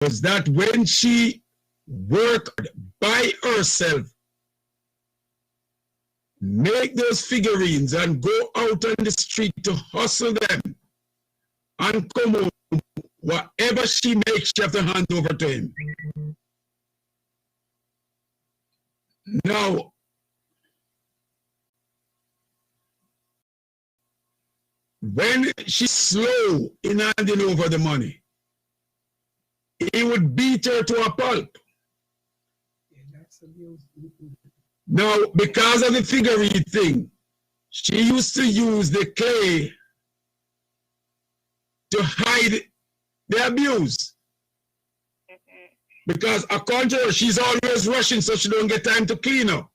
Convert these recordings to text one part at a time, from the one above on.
was that when she worked by herself, make those figurines and go out on the street to hustle them and come home, whatever she makes, she have to hand over to him. Now, when she's slow in handing over the money, he would beat her to a pulp. Now, because of the figurine thing, she used to use the clay to hide the abuse. Because according to her, she's always rushing so she don't get time to clean up.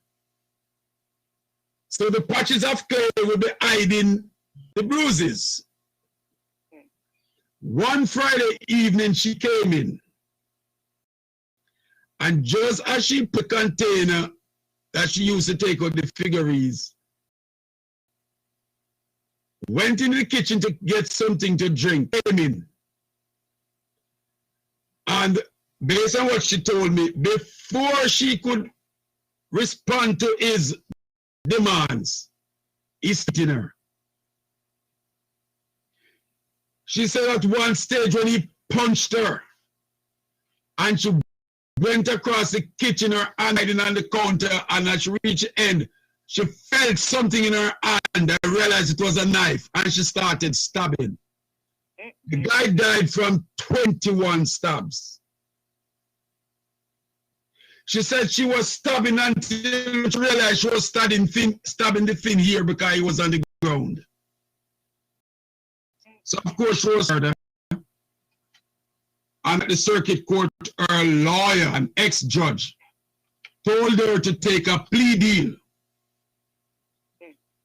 So the patches of clay will be hiding the bruises. One Friday evening, she came in. And just as she put the container that she used to take out the figurines, went into the kitchen to get something to drink, came in. And based on what she told me, before she could respond to his demands, he's hitting her. She said at one stage when he punched her, and she went across the kitchen, her hand hiding on the counter, and as she reached the end, she felt something in her hand and realized it was a knife, and she started stabbing. The guy died from 21 stabs. She said she was stabbing until she realized she was stabbing the thin here because he was on the ground. So of course she was murdered. And at the circuit court, her lawyer, an ex-judge, told her to take a plea deal.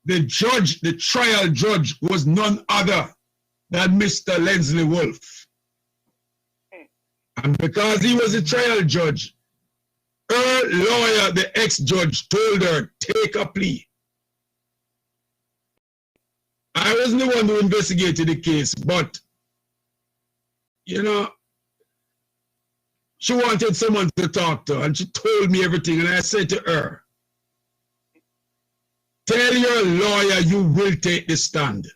The judge, the trial judge, was none other than Mr. Leslie Wolf. And because he was a trial judge, her lawyer, the ex-judge, told her, take a plea. I wasn't the one who investigated the case, but, you know, she wanted someone to talk to, and she told me everything, and I said to her, tell your lawyer you will take the stand.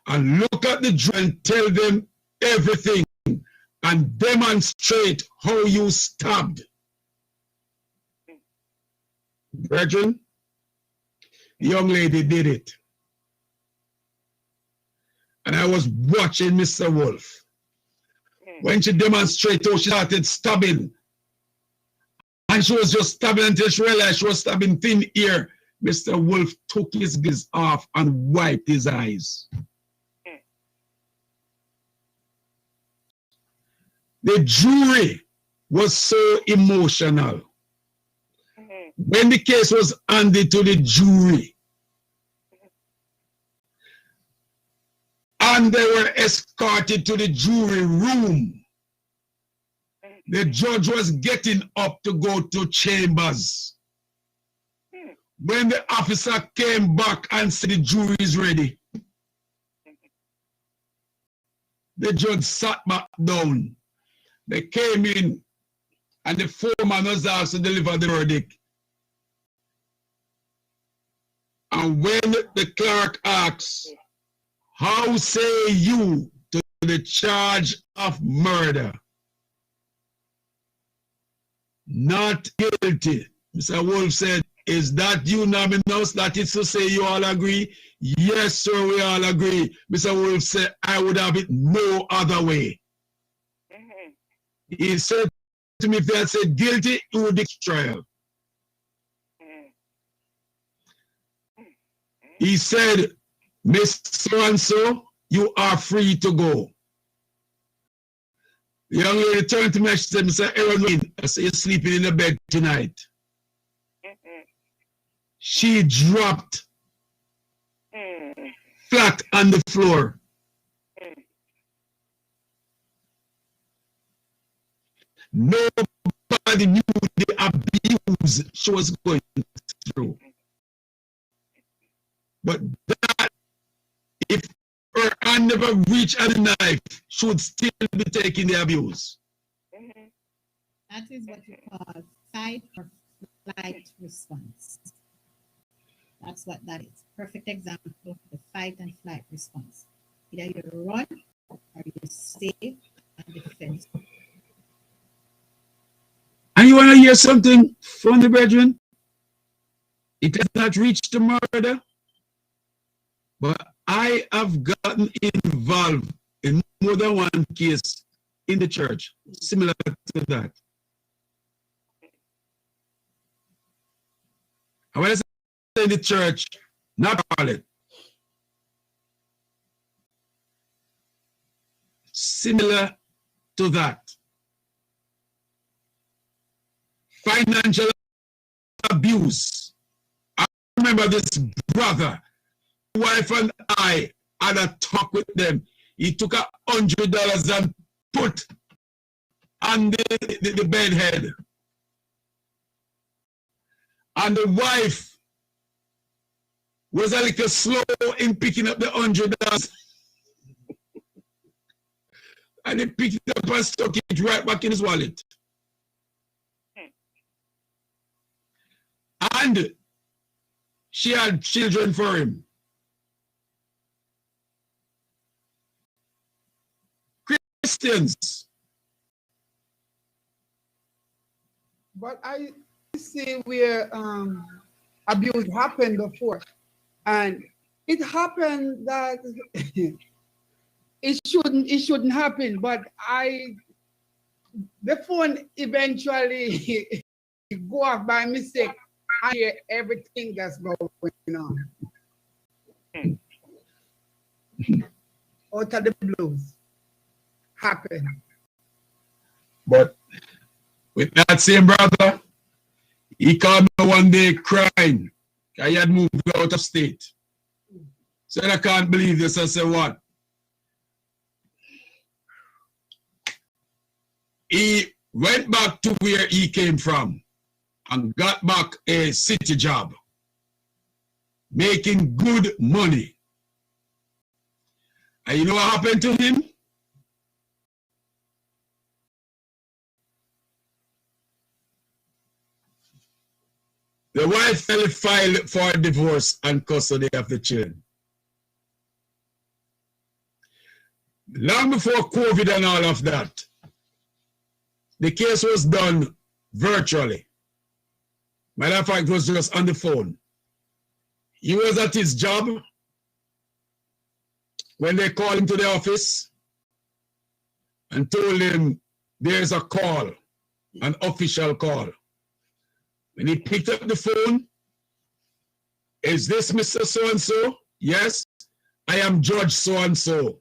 And look at the jury and tell them everything and demonstrate how you stabbed. Brethren, the young lady did it. And I was watching Mr. Wolf. When she demonstrated how she started stabbing, and she was just stabbing until she realized she was stabbing thin ear, Mr. Wolf took his gaze off and wiped his eyes. The jury was so emotional. When the case was handed to the jury, and they were escorted to the jury room, the judge was getting up to go to chambers. When the officer came back and said the jury is ready, the judge sat back down. They came in, and the foreman was asked to deliver the verdict. And when the clerk asks, how say you to the charge of murder? Not guilty. Mr. Wolf said, is that unanimous? That is to say you all agree? Yes, sir, we all agree. Mr. Wolf said, I would have it no other way. He said to me, if they had said guilty, he would be trial. He said, Miss So-and-so, you are free to go. The young lady turned to me and she said, Mr. Aaron, I said, you're sleeping in the bed tonight. She dropped flat on the floor. Nobody knew the abuse she was going through. But that, if her hand never reach at the knife, she would still be taking the abuse. That is what you call fight or flight response. That's what that is. Perfect example of the fight and flight response. Either you run or you stay and defend. And you want to hear something from the brethren? It has not reached the murder, but I have gotten involved in more than one case in the church, similar to that. And when I say in the church, not all it. Similar to that. Financial abuse. I remember this brother, wife and I had a talk with them. He took $100 and put on the bed head. And the wife was a little slow in picking up the $100. And he picked it up and stuck it right back in his wallet. And she had children for him. Christians. But I see where abuse happened before. And it happened that it shouldn't happen, but the phone eventually go off by mistake. I hear everything that's going on. Out of the blues happen. But with that same brother, he called me one day crying. I had moved out of state. Said, I can't believe this. I said, what? He went back to where he came from and got back a city job, making good money. And you know what happened to him? The wife filed for a divorce and custody of the children. Long before COVID and all of that, the case was done virtually. Matter of fact, it was just on the phone. He was at his job when they called him to the office and told him there's a call, an official call. When he picked up the phone, is this Mr. So-and-so? Yes, I am Judge so-and-so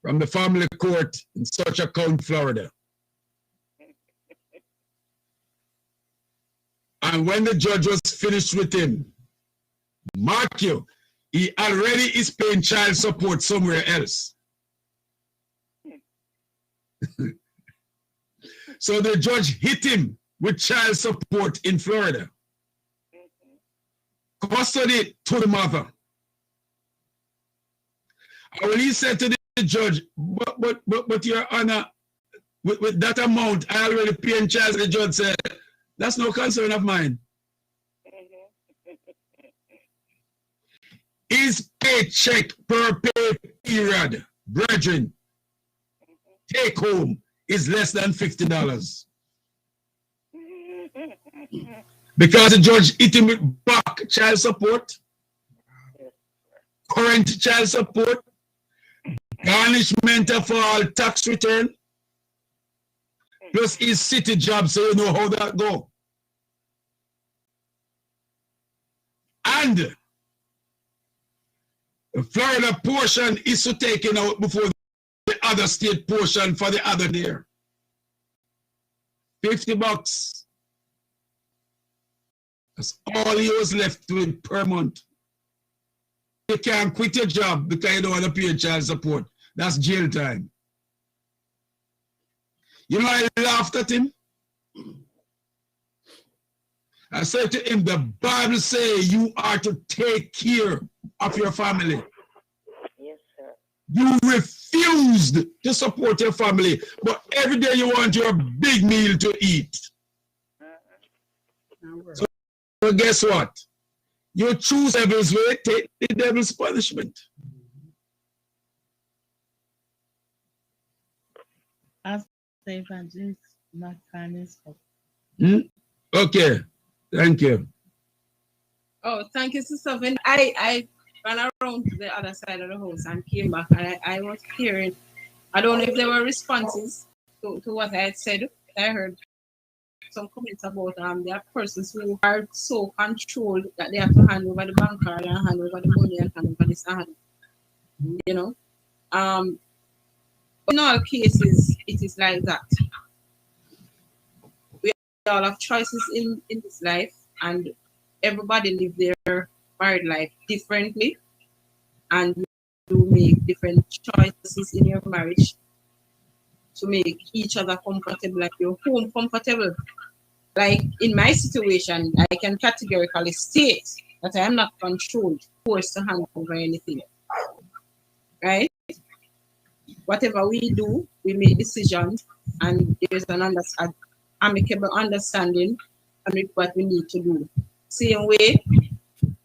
from the family court in Such County, Florida. And when the judge was finished with him, mark you, he already is paying child support somewhere else. So the judge hit him with child support in Florida. Custody to the mother. And when he said to the judge, but Your Honor, with that amount, I already paying child, the judge said, that's no concern of mine. His paycheck per pay period, brethren, take home is less than $50. Because the judge hit him with back child support, current child support, garnishment of all tax return, plus his city job, so you know how that go. And the Florida portion is to taken out before the other state portion for the other year. $50. That's all he was left with per month. You can't quit your job because you don't want to pay child support. That's jail time. You know, I laughed at him. I said to him, the Bible says you are to take care of your family. You refused to support your family, but every day you want your big meal to eat. So guess what? You choose devil's way, take the devil's punishment. As the evangelist, not kindness. Okay, thank you. Oh, thank you, Sister Vin. I ran around to the other side of the house and came back, and I was hearing, I don't know if there were responses to what I had said. I heard some comments about there are persons who are so controlled that they have to hand over the bank card and hand over the money and hand over this and you know. In all cases, it is like that. We all have choices in this life, and everybody live their married life differently, and you make different choices in your marriage to make each other comfortable, like your home comfortable. Like in my situation, I can categorically state that I am not controlled, forced to hand over anything. Right? Whatever we do, we make decisions, and there's an amicable understanding on what we need to do. Same way,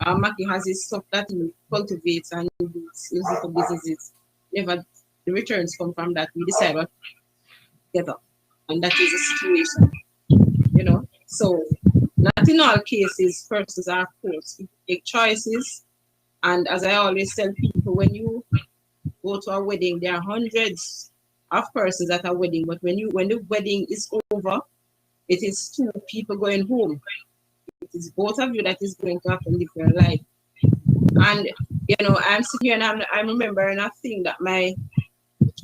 Maki has his stuff that he cultivates and he does his little businesses. Whenever the returns come from that, we decide what together, and that is the situation. You know, so not in all cases persons are forced to take choices. And as I always tell people, when you go to a wedding, there are hundreds of persons at a wedding, but when the wedding is over, it is two people going home. It is both of you that is going to have to live your life. And you know, I'm sitting here and I'm remembering a thing that my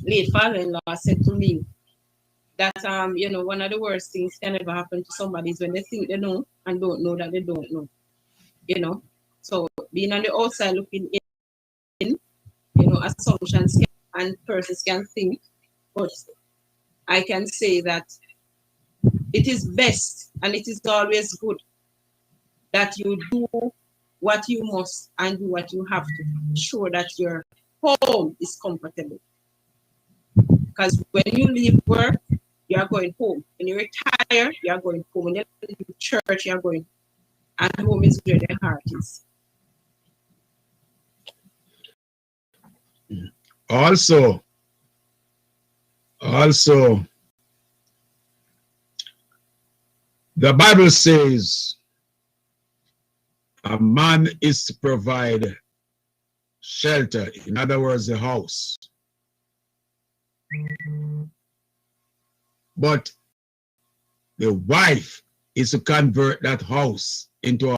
late father-in-law said to me, that you know, one of the worst things can ever happen to somebody is when they think they know and don't know that they don't know. You know, so being on the outside looking in, you know, assumptions and persons can think, but I can say that it is best and it is always good that you do what you must and do what you have to ensure that your home is comfortable. Because when you leave work, you are going home. When you retire, you are going home. When you leave church, you are going, and home is where the heart is. Also, the Bible says a man is to provide shelter, in other words, a house. But the wife is to convert that house into a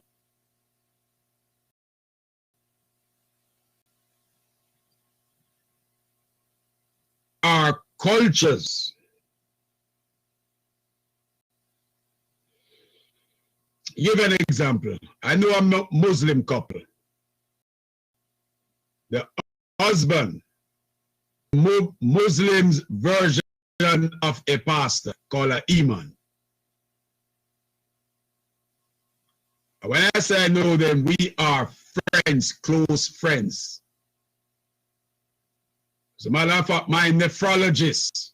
our cultures. Give an example. I know a Muslim couple. The husband, Muslim's version of a pastor called an imam. When I say I know them, we are friends, close friends. As a matter of fact, my nephrologist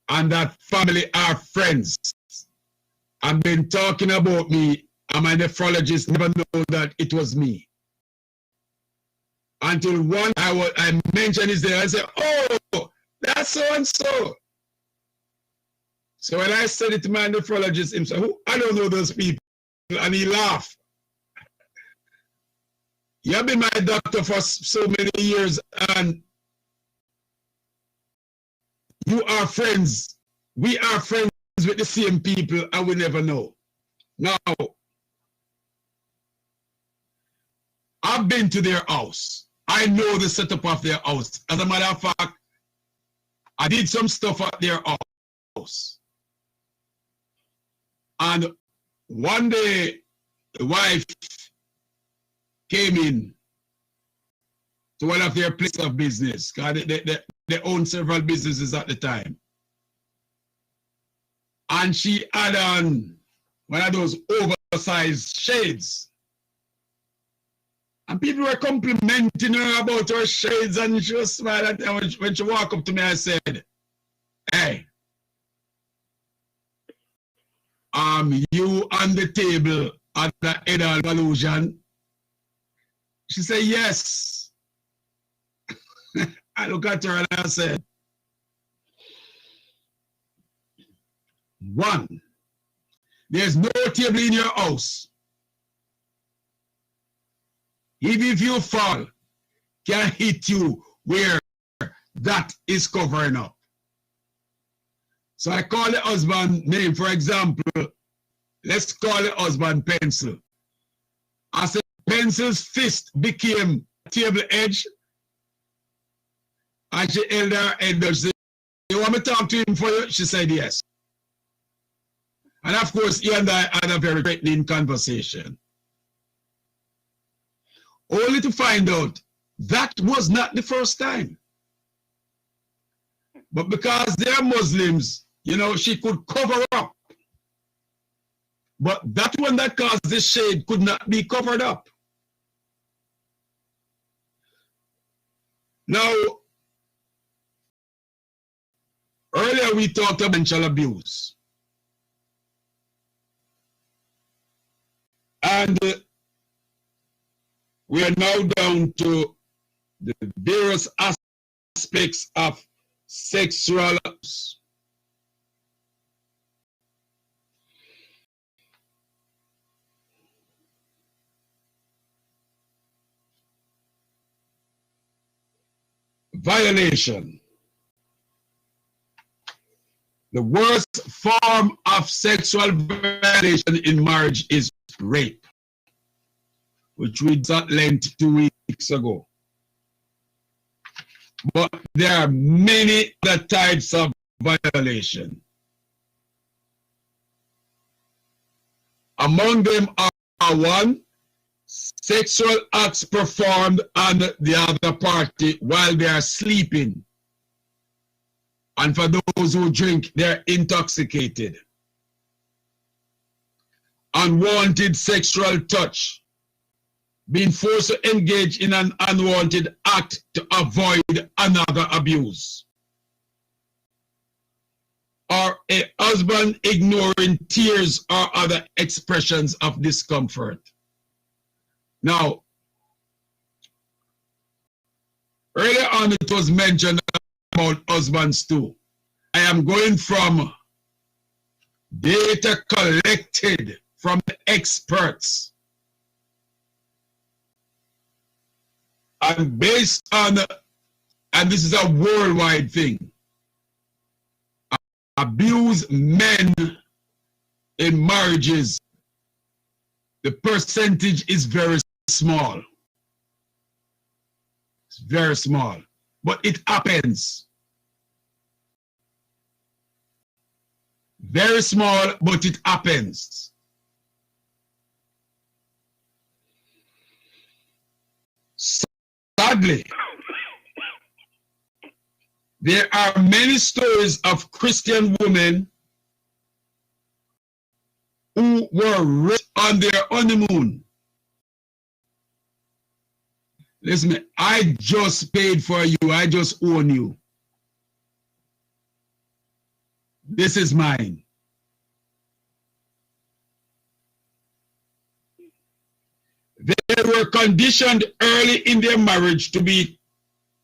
and that family are friends. I've been talking about me, and my nephrologist never know that it was me. Until one I mentioned his name, I said, "Oh, that's so and so." So when I said it to my nephrologist, he said, "Who? I don't know those people," and he laughed. You have been my doctor for so many years, and you are friends. We are friends with the same people, and we never know. Now, I've been to their house. I know the setup of their house. As a matter of fact, I did some stuff at their house. And one day, the wife came in to one of their places of business, because they owned several businesses at the time. And she had on one of those oversized shades. And people were complimenting her about her shades, and she was smiling. And when she walked up to me, I said, hey, you on the table at the Edal Illusion? She said, yes. I look at her and I said, one, there's no table in your house. Even if you fall, can hit you where that is covering up. So I call the husband name, for example, let's call the husband Pencil. I said, Pencil's fist became table edge. And she held her head up. She said, you want me to talk to him for you? She said, yes. And of course, he and I had a very threatening conversation. Only to find out that was not the first time. But because they are Muslims, you know, she could cover up. But that one that caused the shade could not be covered up. Now, earlier we talked about mental abuse. And we are now down to the various aspects of sexual abuse. Violation. The worst form of sexual violation in marriage is rape, which we learned 2 weeks ago. But there are many other types of violation. Among them are one, sexual acts performed on the other party while they are sleeping. And for those who drink, they're intoxicated. Unwanted sexual touch. Being forced to engage in an unwanted act to avoid another abuse. Or a husband ignoring tears or other expressions of discomfort. Now, earlier on it was mentioned about husbands too. I am going from data collected from the experts. And based on, and this is a worldwide thing, abused men in marriages, the percentage is very small. It's very small, but it happens. Very small, but it happens. Sadly, there are many stories of Christian women who were raped on their honeymoon. Listen, I just paid for you. I just own you. This is mine. They were conditioned early in their marriage to be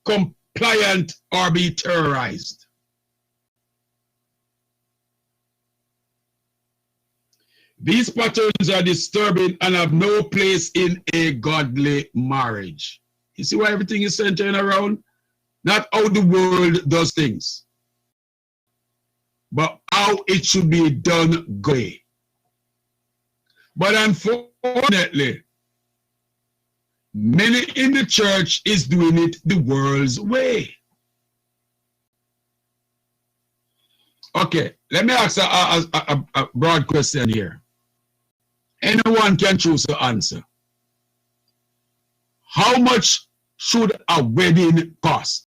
compliant or be terrorized. These patterns are disturbing and have no place in a godly marriage. You see why everything is centering around? Not how the world does things, but how it should be done good. But unfortunately, many in the church is doing it the world's way. Okay, let me ask a broad question here. Anyone can choose to answer. How much should a wedding cost?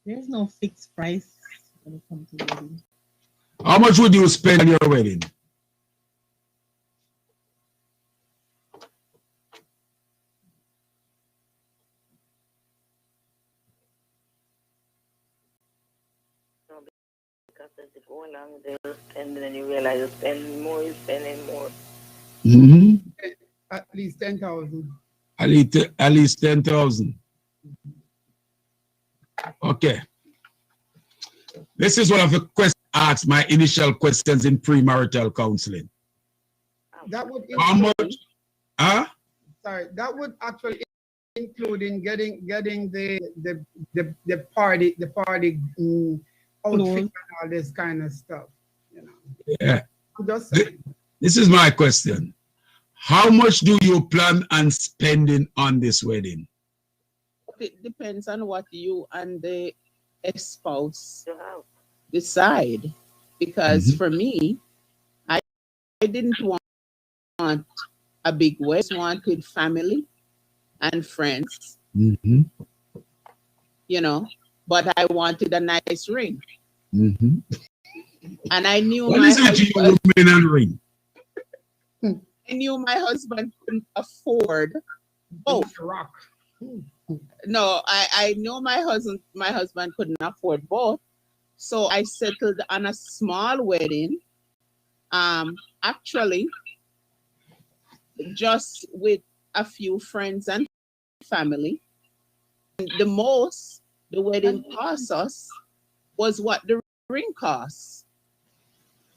There's no fixed price when it comes to wedding. How much would you spend on your wedding? Because as you go along, they'll spend, and then you realize you're spending more, you're spending more. Mm-hmm. At least 10,000. At least 10,000. Okay. This is one of the questions asked, my initial questions in premarital counseling. That would How much? Huh? sorry, that would actually include in getting the party outfit and all this kind of stuff. You know. Yeah. Just This is my question. How much do you plan on spending on this wedding? It depends on what you and the spouse decide. Because for me, I didn't want a big wedding. I wanted family and friends, Mm-hmm. you know, but I wanted a nice ring. Mm-hmm. And I knew What my is it to you, husband, women and ring? I knew my husband couldn't afford both. rock. No, I know my husband couldn't afford both. So I settled on a small wedding. Actually, just with a few friends and family. The most the wedding cost us was what the ring costs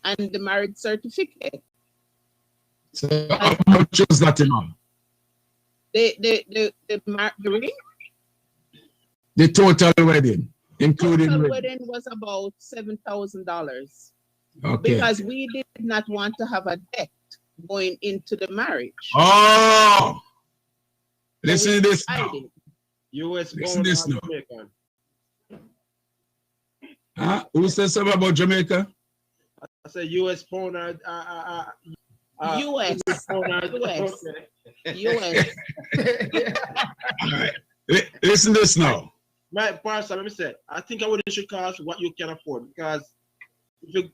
and the marriage certificate. So how much was that in all? The ring? The total wedding, including Total ring. wedding was about $7,000 Okay. because we did not want to have a debt going into the marriage. Oh, So listen we to this now. decided. US Listen born this or now. Jamaican? Huh? Who said something about Jamaica? I said US born or US. born or US. okay. US. All right. Listen to this now. My pastor, let me say, I think I would should cost what you can afford, because if you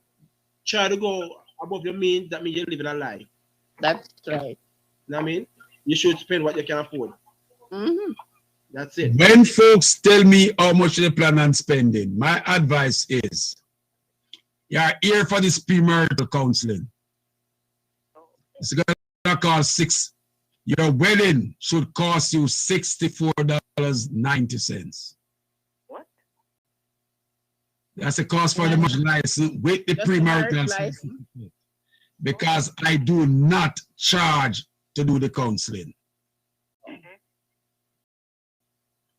try to go above your means, that means you're living a lie. That's right. You know what I mean? You should spend what you can afford. Mm-hmm. That's it. When folks tell me how much they plan on spending, my advice is, you're here for this premarital counseling. It's gonna cost your wedding should cost you $64.90. What? That's the cost for the marriage license with the Just the marriage premarital license? certificate. Because I do not charge to do the counseling.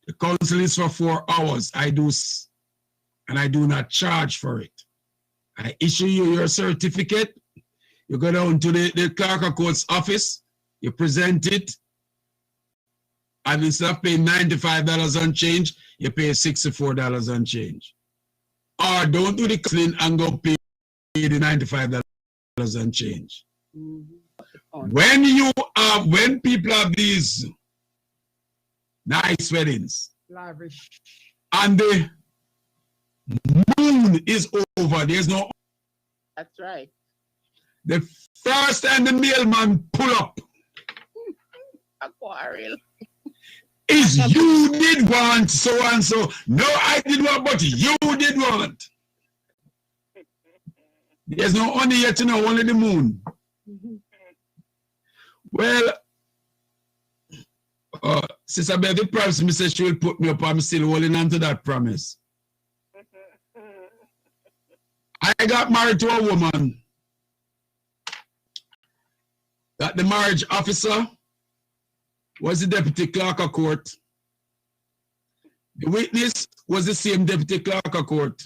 The counseling is for 4 hours. And I do not charge for it. I issue you your certificate. You go down to the clerk of court's office. You present it. And instead of paying $95 and change, you pay $64 and change. Or don't do the counseling and go pay the $95 and change. When people have these nice weddings, Lavish. and the moon is over, there's no, That's right. the first time the mailman pull up A quarrel. is you did want so and so. No, I did want, but you did want. There's no honey yet, only the moon. Well, Sister Betty promised me said she will put me up. I'm still holding on to that promise. I got married to a woman that the marriage officer was the deputy clerk of court. The witness was the same deputy clerk of court.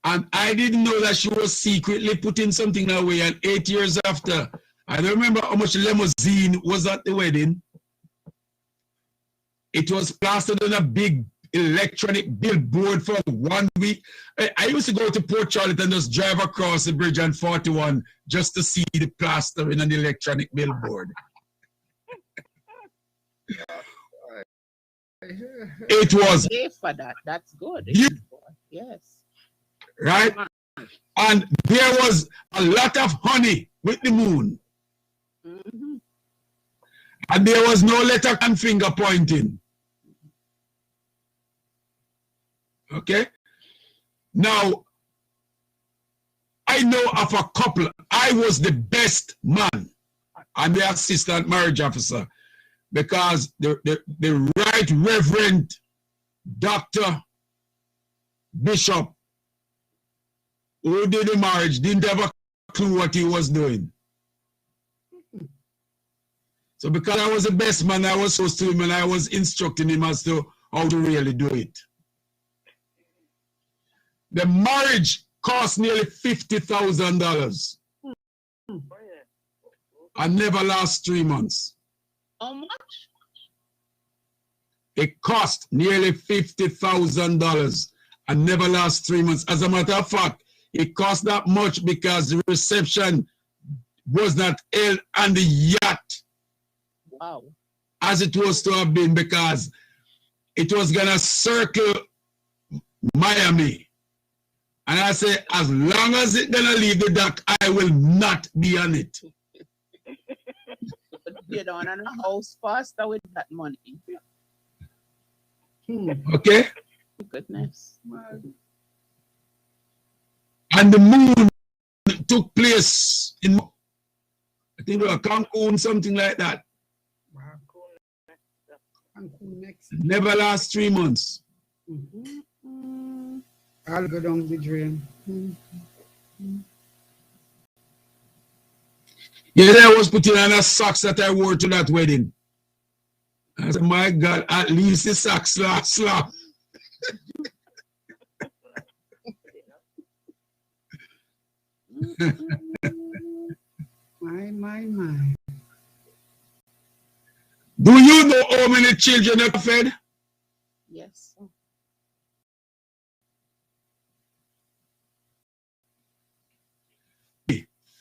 And I didn't know that she was secretly putting something away. And 8 years after, I don't remember how much limousine was at the wedding. It was plastered on a big electronic billboard for 1 week. I used to go to Port Charlotte and just drive across the bridge on 41 just to see the plastering on the electronic billboard. It was Pay for that. That's good. You- Yes. right, and there was a lot of honey with the moon, Mhm. and there was no letter and finger pointing. Okay. Now, I know of a couple. I was the best man. I'm the assistant marriage officer because the Right Reverend Dr. Bishop who did the marriage didn't have a clue what he was doing. So because I was the best man, I was close to him and I was instructing him as to how to really do it. The marriage cost nearly $50,000 and never last 3 months. How much? It cost nearly $50,000 and never last 3 months. As a matter of fact, it cost that much because the reception was not held on the yacht Wow. as it was to have been, because it was gonna circle Miami. And I say, as long as it's gonna leave the dock, I will not be on it. You don't own a house faster with that money. Okay? Goodness. And the moon took place in, I think, Cancun, something like that. Never last 3 months. I'll go down the drain. Yeah, I was putting on a socks that I wore to that wedding. I said, my God, at least the socks last long. My. Do you know how many children are fed? Yes.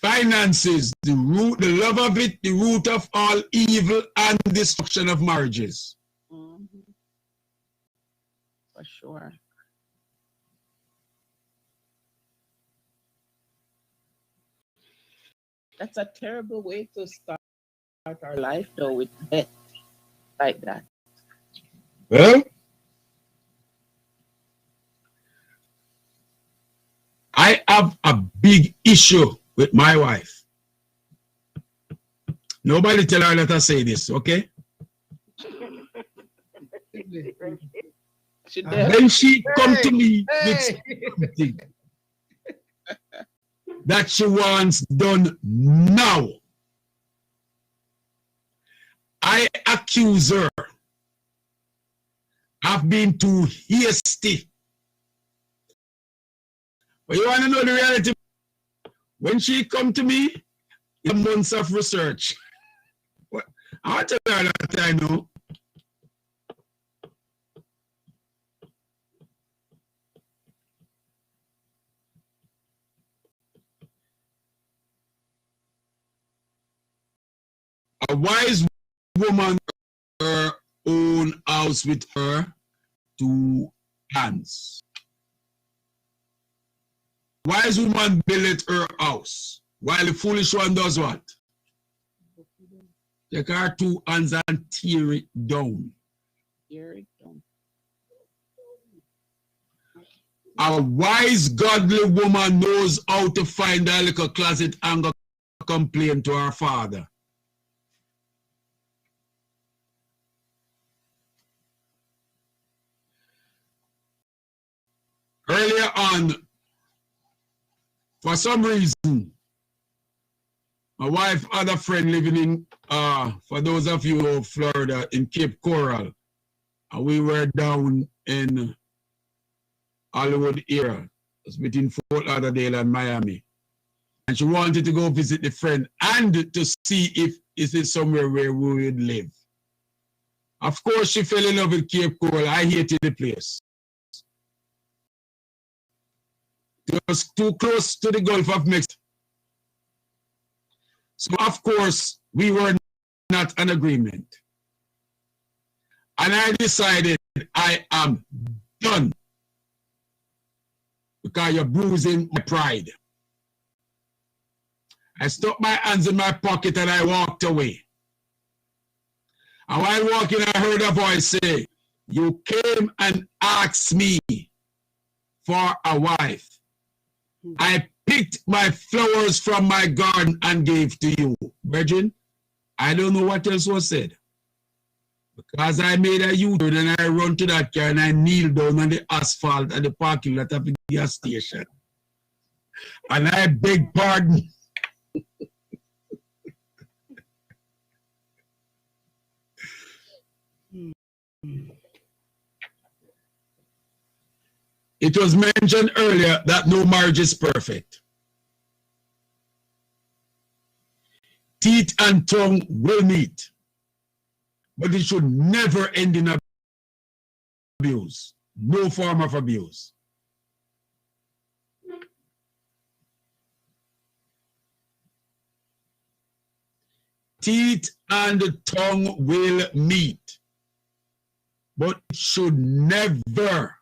Finances, the root, the love of it, the root of all evil and destruction of marriages. Mhm. For sure. That's a terrible way to start our life, though, with death like that. Well, I have a big issue with my wife. Nobody tell her that I say this, okay? She did. When she come to me with something that she wants done now, I accuse her of being too hasty. But you want to know the reality? When she come to me, it's months of research. I want to tell her that I know. A wise woman her own house with her 2 hands. Wise woman built her house, while the foolish one does what? Take her 2 hands and tear it down. Tear it down. A wise, godly woman knows how to find a little closet and go complain to her father. Earlier on, for some reason, my wife had a friend living in, for those of you of Florida, in Cape Coral. And we were down in Hollywood area. It's between Fort Lauderdale and Miami. And she wanted to go visit the friend and to see if it is somewhere where we would live. Of course, she fell in love with Cape Coral. I hated the place. It was too close to the Gulf of Mexico. So, of course, we were not in agreement. And I decided I am done. Because you're bruising my pride. I stuck my hands in my pocket and I walked away. And while walking, I heard a voice say, "You came and asked me for a wife. I picked my flowers from my garden and gave to you." Brethren, I don't know what else was said. Because I made a U-turn and I run to that car and I kneel down on the asphalt at the parking lot of the gas station. And I beg pardon. It was mentioned earlier that no marriage is perfect. Teeth and tongue will meet, but it should never end in abuse. No form of abuse. Teeth and tongue will meet, but it should never,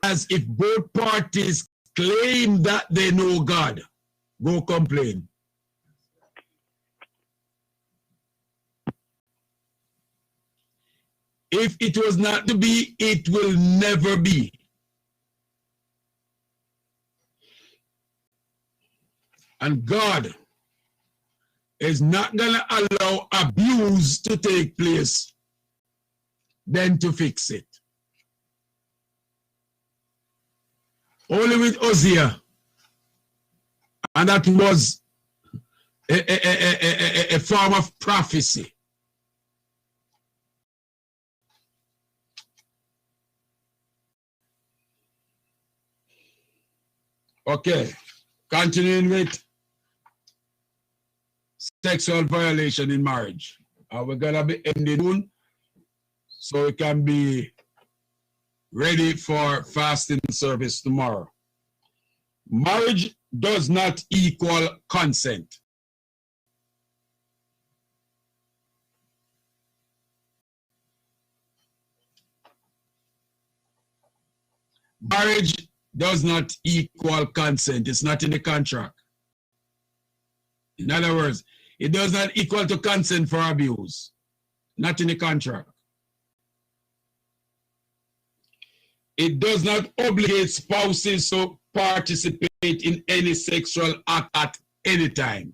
as if both parties claim that they know God, go complain. If it was not to be, it will never be. And God is not going to allow abuse to take place than to fix it. Only with Hosea, and that was a form of prophecy. Okay, continuing with sexual violation in marriage. We're going to be ending soon, so we can be ready for fasting service tomorrow. Marriage does not equal consent. Marriage does not equal consent. It's not in the contract. In other words, it does not equal to consent for abuse. Not in the contract. It does not obligate spouses to participate in any sexual act at any time.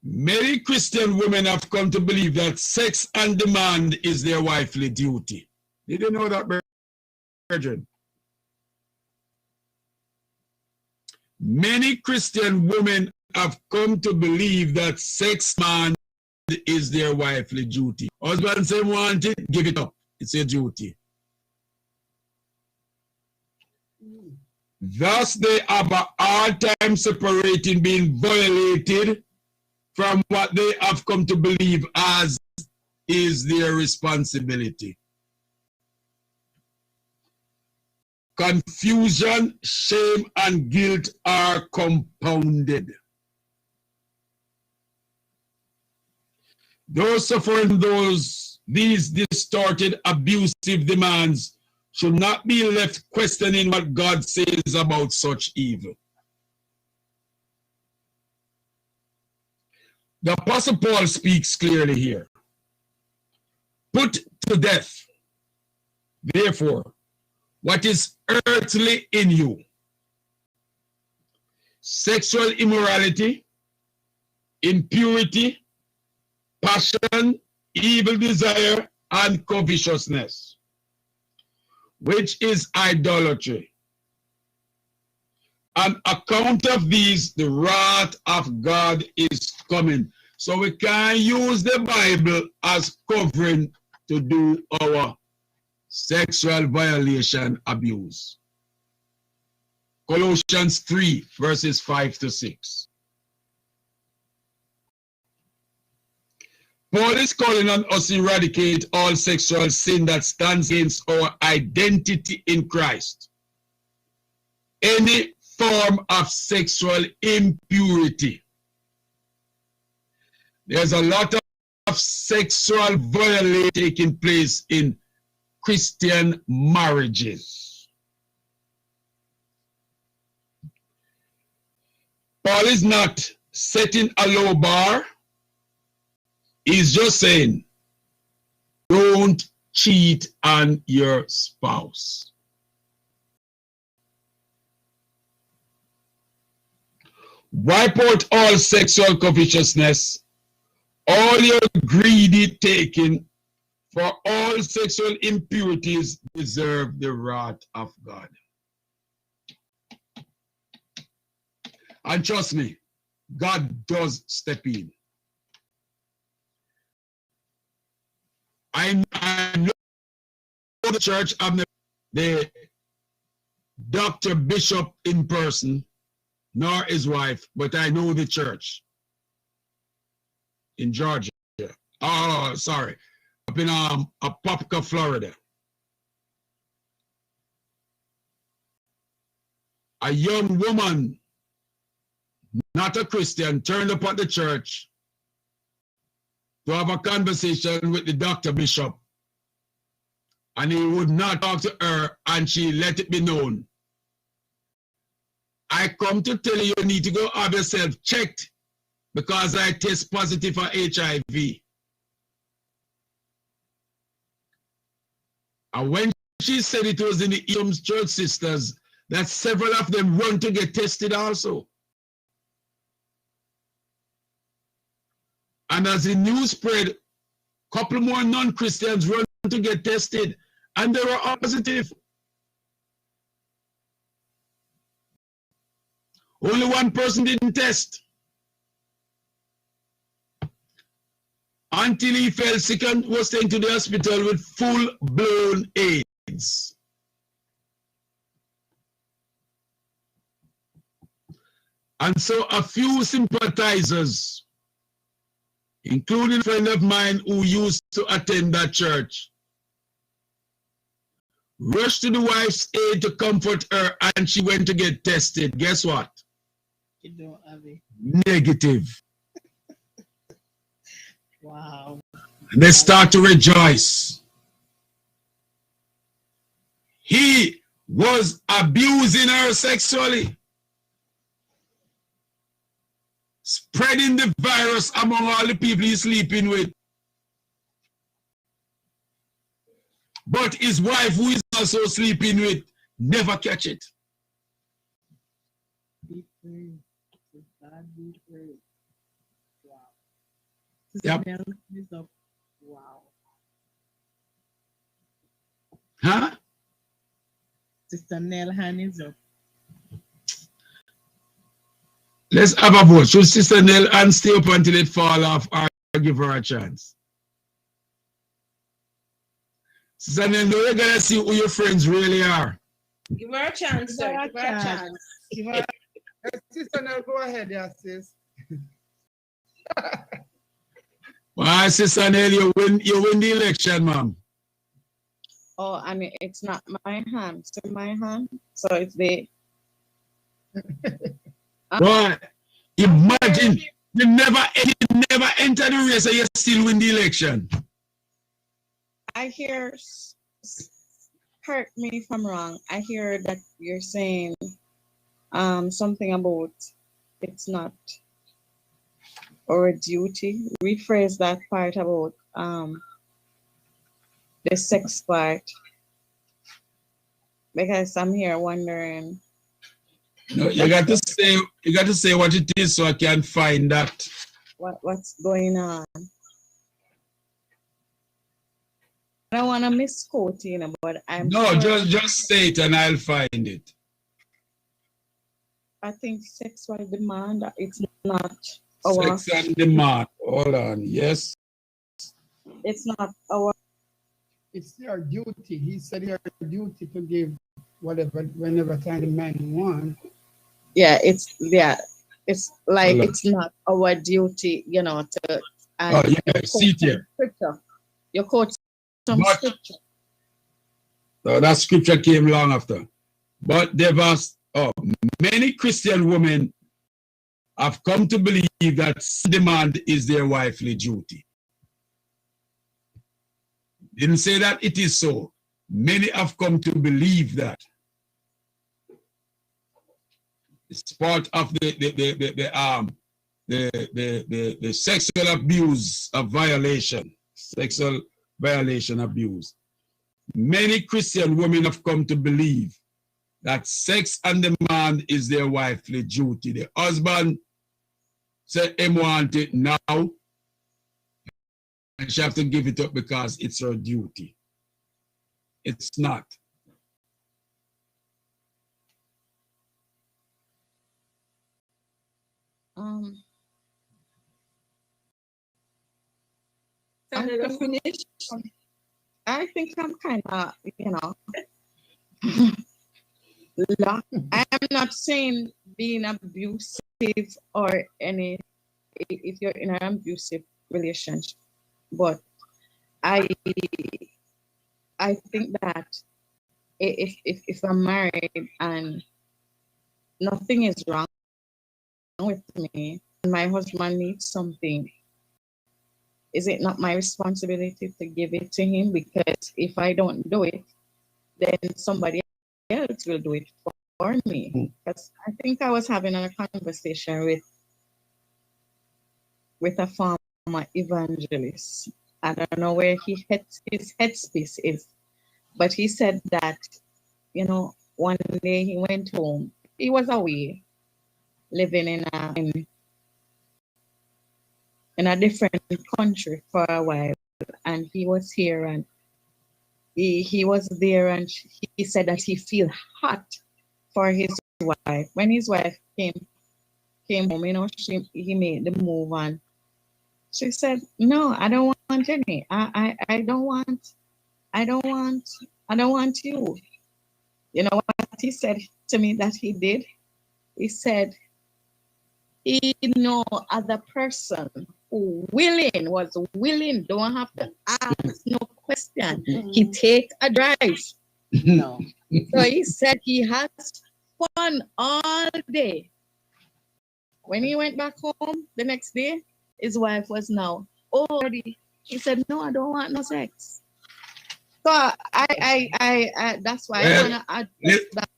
Many Christian women have come to believe that sex on demand is their wifely duty. Did you know that, brethren? Many Christian women have come to believe that sex on demand is their wifely duty. Husband say want it, give it up. It's your duty. Thus, they have a hard time separating being violated from what they have come to believe as is their responsibility. Confusion, shame, and guilt are compounded. Those suffering these distorted, abusive demands should not be left questioning what God says about such evil. The Apostle Paul speaks clearly here. Put to death, therefore, what is earthly in you: sexual immorality, impurity, passion, evil desire, and covetousness, which is idolatry. On account of these, the wrath of God is coming. So we can use the Bible as covering to do our sexual violation abuse. Colossians 3, verses 5 to 6. Paul is calling on us to eradicate all sexual sin that stands against our identity in Christ. Any form of sexual impurity. There's a lot of sexual violence taking place in Christian marriages. Paul is not setting a low bar. He's just saying, don't cheat on your spouse. Wipe out all sexual covetousness, all your greedy taking, for all sexual impurities deserve the wrath of God. And trust me, God does step in. I know the church, I'm the Dr. Bishop in person, nor his wife, but I know the church in Georgia. Oh, sorry, up in Apopka, Florida. A young woman, not a Christian, turned up at the church to have a conversation with the Dr. Bishop, and he would not talk to her, and she let it be known. I come to tell you, you need to go have yourself checked because I test positive for HIV. And when she said it was in the Edom's church sisters, that several of them run to get tested also. And as the news spread, a couple more non-Christians run to get tested, and they were positive. Only one person didn't test. Until he fell sick and was taken to the hospital with full-blown AIDS. And so a few sympathizers, including a friend of mine who used to attend that church, rushed to the wife's aid to comfort her, and she went to get tested. Guess what? You don't have it. Negative. Wow. And they start to rejoice. He was abusing her sexually, spreading the virus among all the people he's sleeping with. But his wife, who is also sleeping with, never catch it. Be free. God be free. Wow. Yep. Sister Nell is up. Wow. Huh? Sister Nell hand is up. Let's have a vote. Should Sister Nell and stay up until it fall off, or give her a chance? Sister Nell, now you're gonna see who your friends really are. Give her a chance, sir. Give her a chance. Give her, Sister Nell, go ahead, yeah, sis. Well, Sister Nell, you win the election, ma'am. Oh, and it's not my hand. It's in my hand. So it's the Boy, imagine you never enter the race and you still win the election. I hear, correct me if I'm wrong, I hear that you're saying something about it's not our duty. Rephrase that part about the sex part, because I'm here wondering. No, you got to say what it is so I can find that. What's going on. I don't want to misquote, you know, but I'm No, sure just say it and I'll find it. I think sexual demand, it's not our Sex and demand. Hold on. Yes. it's not our It's their duty. He said their duty to give whatever, whenever time the man wants. it's like Hold on. it's not our duty, you know, to Oh, yeah, see it here. scripture. You quote some But- scripture. So that scripture came long after. But they've asked, oh, Many Christian women have come to believe that demand is their wifely duty. Didn't say that it is so. Many have come to believe that. It's part of the sexual abuse of violation, sexual violation abuse. Many Christian women have come to believe that sex and demand is their wifely duty. The husband said he want it now, and she have to give it up because it's her duty. It's not. I think I'm kind of, I'm not saying being abusive or if you're in an abusive relationship, but I think that if I'm married and nothing is wrong with me and my husband needs something, is it not my responsibility to give it to him? Because if I don't do it, then somebody else will do it for me. Because I think I was having a conversation with a former evangelist. I don't know where his headspace is, but he said that, one day he went home. He was away, living in a different country for a while, and he was here, and he was there, and he said that he feel hot for his wife. When his wife came home, he made the move, and she said, "No, I don't want any. I don't want you." You know what he said to me that he did? He said he know other person who was willing, don't have to ask no question. He take a drive. No. So he said he has fun all day. When he went back home the next day, his wife was now already. He said, "No, I don't want no sex." So I that's why I wanna address that,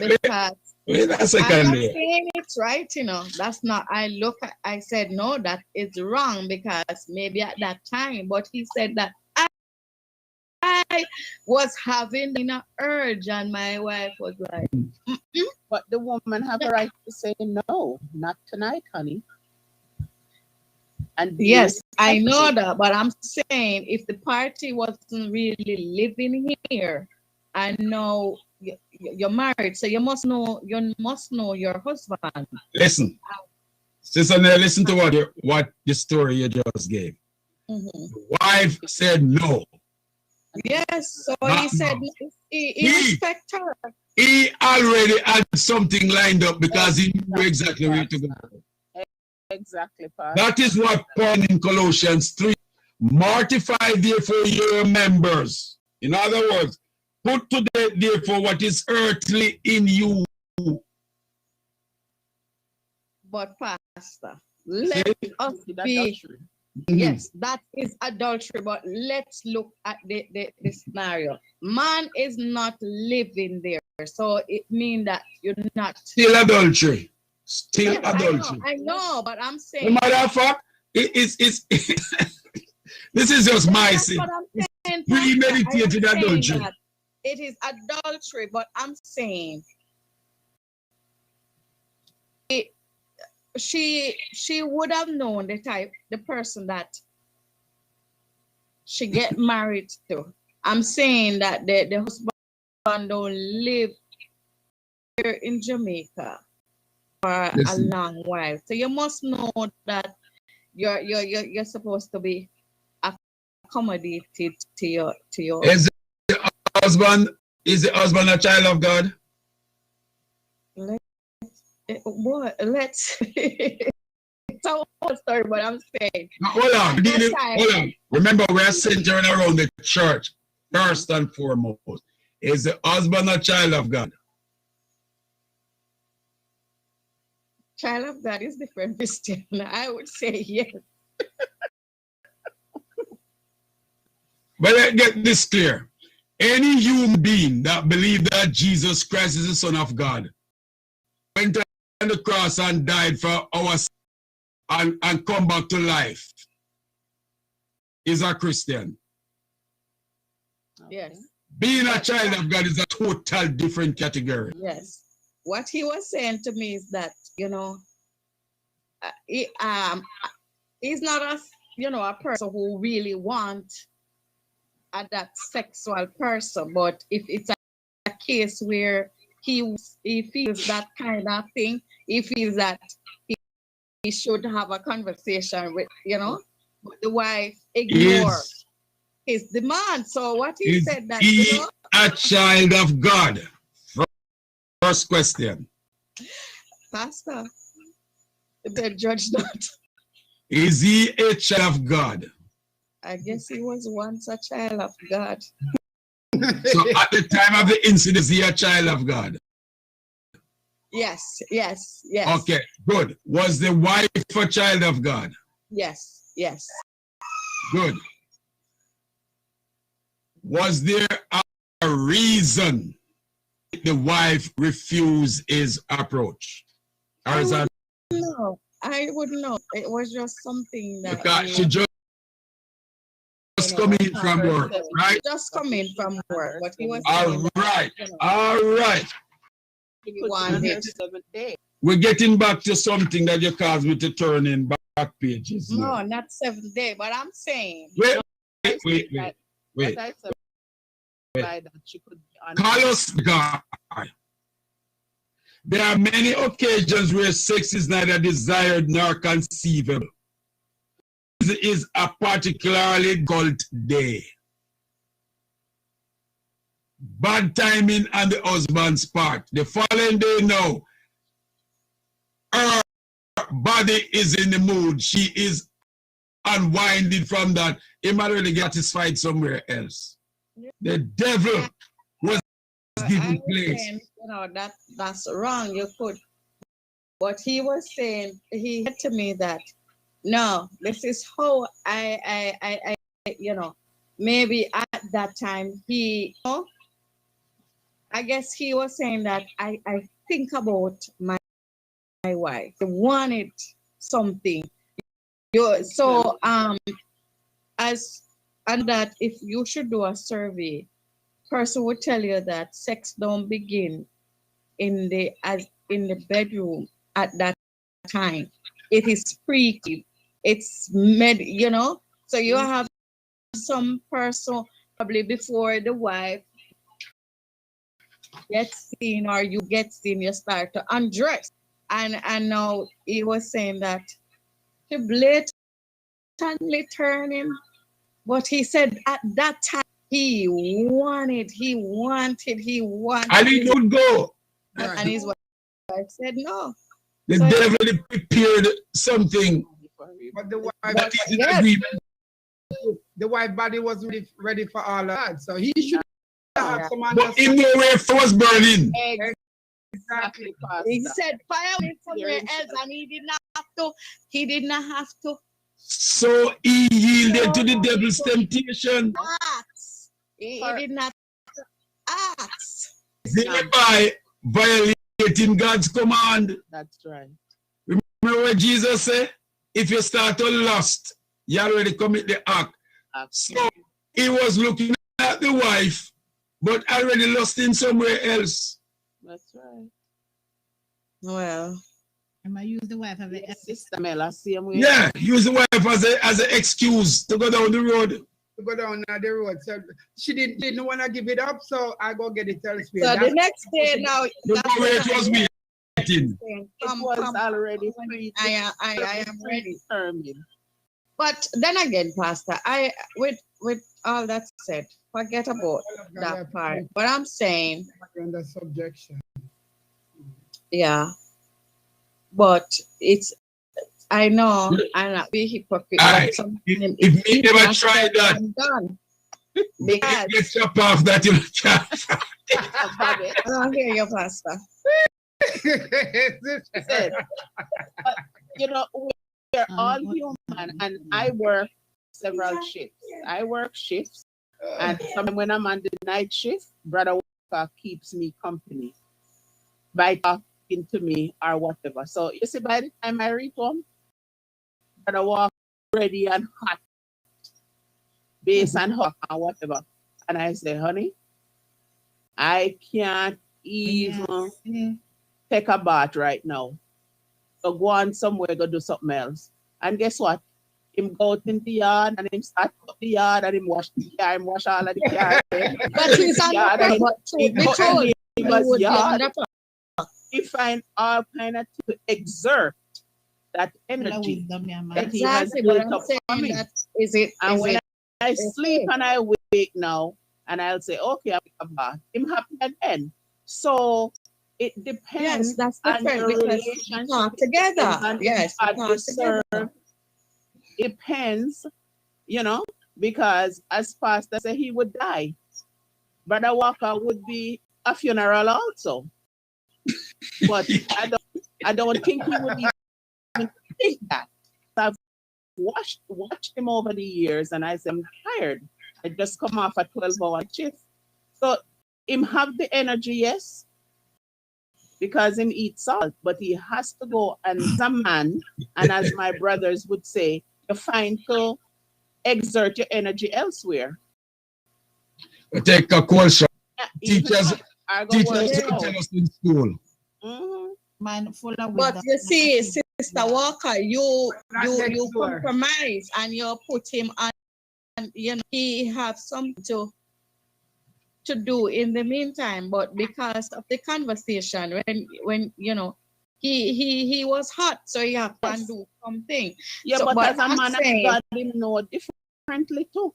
because Wait a I'm second not there. saying it's right, That's not. I said no, that is wrong, because maybe at that time, but he said that I was having an urge, and my wife was like, But the woman have a right to say no, not tonight, honey. And yes, I know that, but I'm saying if the party wasn't really living here, and now you're married, so you must know your husband. Listen, Sister Nell, listen to what the story you just gave. The wife said no. Yes, so he said he respect her. He already had something lined up because he knew exactly where to go. Exactly, Pastor. That is what Paul in Colossians 3, mortify therefore your members. In other words, put to death therefore what is earthly in you. But Pastor, let us be. Yes, that is adultery, but let's look at the scenario. Man is not living there, so it means that you're not. Still adultery. Still adultery. I know, but I'm saying. No matter of fact, this is just my sin. Premeditated adultery. It is adultery, but I'm saying she would have known the person that she get married to. I'm saying that the husband don't live here in Jamaica for a long while, so you must know that you're supposed to be accommodated to your. Is the husband a child of God? Let's it's a whole story, but I'm saying. Hold on. Remember, we're centering around the church first and foremost. Is the husband a child of God? child of God is different, Christian. I would say yes. But let's get this clear. Any human being that believes that Jesus Christ is the Son of God, went on the cross and died for us and come back to life, is a Christian. Yes. Being a child of God is a total different category. Yes. What he was saying to me is that, you know, he's not a, you know, a person who really wants that sexual person, but if it's a case where he feels that kind of thing, he feels that he should have a conversation with, you know, but the wife ignore his demand. So what he said that, he you know, a child of God? First question. Pastor, the judge not. Is he a child of God? I guess he was once a child of God. So at the time of the incident, is he a child of God? Yes, yes, yes. Okay, good. Was the wife a child of God? Yes, yes. Good. Was there a reason the wife refused his approach? Or is that No, I wouldn't know. It was just something that because she just coming from work, right? Just coming from work. But he was All right, all right. He wanted. We're getting back to something that you caused me to turn in back pages. No, now. not 7th day, but I'm saying. Wait. Carlos God. There are many occasions where sex is neither desired nor conceivable. This is a particularly difficult day. Bad timing on the husband's part. The following day now, her body is in the mood. She is unwinding from that. He might really get satisfied somewhere else. The devil was given place. Saying, you know, that's wrong. You could. But he was saying, he said to me that, no, this is how I you know, maybe at that time he, you know, I guess he was saying that I think about my wife. I wanted something. So as and that if you should do a survey, person would tell you that sex don't begin in the bedroom at that time. It is freaky. It's you know. So you have some person probably before the wife gets seen or you get seen, you start to undress. And now he was saying that he blatantly turning, but he said at that time he wanted. And he would go. And his wife said no. The devil prepared something. But the wife, that is in agreement. The wife body was ready for all of that. So he should have some But in no way was burning. Exactly. He said fire went somewhere else and he did not have to. So he yielded to the devil's temptation. He did not ask. Thereby violating God's command. That's right. Remember what Jesus said? If you start to lust, you already commit the act. So he was looking at the wife, but already lusting somewhere else. That's right. Well, I might use the wife of the Sister Mela, same way. Yeah, use the wife as an excuse to go down the road. To go down the road. So she didn't want to give it up, so I go get it elsewhere. so the next day now. The way it was waiting. It was already free. I am ready. Determined. But then again, Pastor, with all that said, forget about that part. But I'm saying, Under subjection. yeah. But I know I'm not be hypocrite. Aye. If me never try that, done. Because get your off that you can't. I don't hear you, Pastor. Said, but, you know, we're all human, and I work several shifts. I work shifts, and sometimes when I'm on the night shift, Brother Walker keeps me company by talking to me or whatever. So you see, by the time I reach home, Brother Walker ready and hot, base and hot and whatever. And I say, honey, I can't even take a bath right now. So go on somewhere, go do something else. And guess what? Him go out in the yard and him start up the yard and him wash the car, him wash all of the car. But he's on the he find all kind of to exert that energy that he has built up for me. And when I sleep and I wake now, and I'll say, okay, I'm back. I'm happy again. So it depends. Yes, that's on different your because relationship together. Yes, depends, you know, because as Pastor said, he would die. Brother Walker would be a funeral also. But I don't think he would even think that. I've watched him over the years, and I said, I'm tired. I just come off a 12-hour shift. So him have the energy, yes, because him eat salt, but he has to go, and as a man, and as my brothers would say, you find to exert your energy elsewhere. Take a question. Teachers tell us in school. Man, full of but you see, Sister Walker, you compromise and you put him on, and you know he have something to do in the meantime. But because of the conversation, when you know he was hot, so he have to do something. Yeah, so, but as a man, I got him know differently too.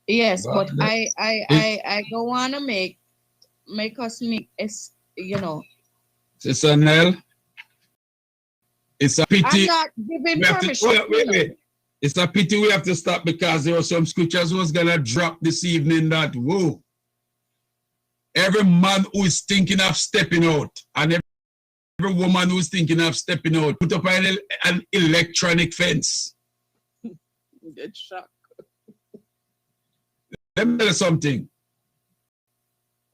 Yes, but I don't want to make us make you know. Sister Nell, it's a pity. I'm not giving permission. Wait. It's a pity we have to stop because there are some scriptures was gonna drop this evening that whoa. Every man who is thinking of stepping out and every woman who is thinking of stepping out, put up an electronic fence. Get shocked. Let me tell you something.